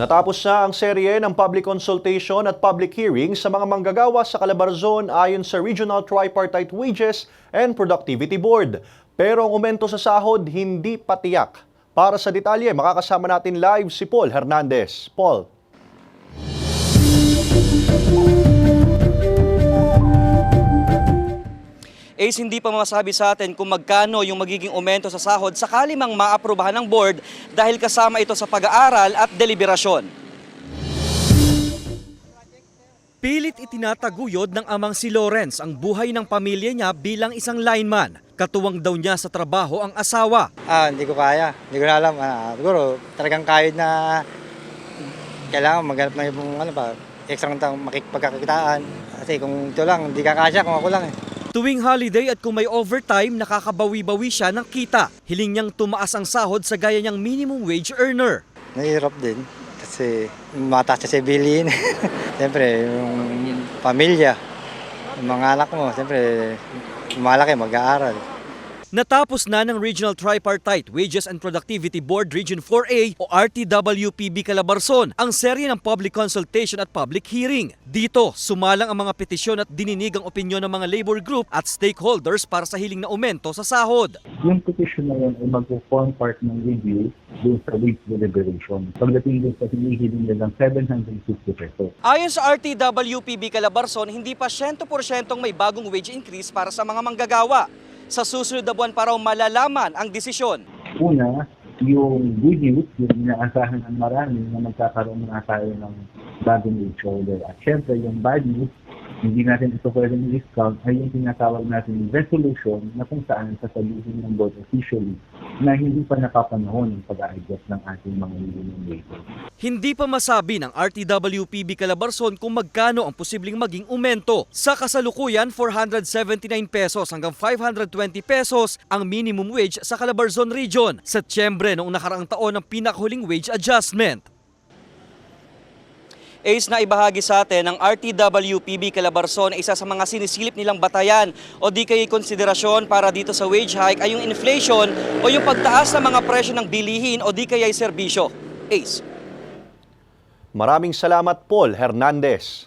Natapos na ang serye ng public consultation at public hearing sa mga manggagawa sa Calabarzon ayon sa Regional Tripartite Wages and Productivity Board. Pero ang aumento sa sahod hindi patiyak. Para sa detalye, makakasama natin live si Paul Hernandez. Paul. Ace, hindi pa masabi sa atin kung magkano yung magiging aumento sa sahod sakali mang maaprubahan ng board dahil kasama ito sa pag-aaral at deliberasyon. Pilit itinataguyod ng amang si Lawrence ang buhay ng pamilya niya bilang isang lineman. Katuwang daw niya sa trabaho ang asawa. Hindi ko kaya. Hindi ko na alam. Siguro talagang kahit na kailangan maghanap na yung extra makikipagkakitaan. Kasi kung ito lang, hindi kakasya kung ako lang eh. Tuwing holiday at kung may overtime, nakakabawi-bawi siya ng kita. Hiling niyang tumaas ang sahod sa gaya niyang minimum wage earner. Nahihirap din kasi mataas sa bilihin. Siyempre, yung pamilya, yung mga anak mo, siyempre, malaki mag-aaral. Natapos na ng Regional Tripartite Wages and Productivity Board Region 4A o RTWPB Calabarzon ang serye ng public consultation at public hearing. Dito, sumalang ang mga petisyon at dininig ang opinyon ng mga labor group at stakeholders para sa hiling na aumento sa sahod. Yung petition na yun ay mag-form part ng review dun sa wage deliberation. Pagdating dun sa hinihiling nilang 750 pesos. Ayon sa RTWPB Calabarzon, hindi pa 100% may bagong wage increase para sa mga manggagawa. Sa susunod na buwan pa raw malalaman ang desisyon. Una, yung good news, yung inaasahan ng marami na magkakaroon na tayo ng bagong wage order. At syempre, yung bad news, hindi natin ito pwedeng discount, ay yung tinatawag natin yung resolution na kung saan sasabihin ng board officially na hindi pa nakapanahon ang pag-a-adjust ng ating mga minimum wages. Hindi pa masabi ng RTWPB Calabarzon kung magkano ang posibleng maging aumento. Sa kasalukuyan, 479 pesos hanggang 520 pesos ang minimum wage sa Calabarzon Region. Setyembre noong nakaraang taon ang pinakahuling wage adjustment. Ace, na ibahagi sa atin ng RTWPB Calabarzon ay isa sa mga sinisilip nilang batayan o di kaya konsiderasyon para dito sa wage hike ay yung inflation o yung pagtaas ng mga presyo ng bilihin o di kaya serbisyo. Ace. Maraming salamat, Paul Hernandez.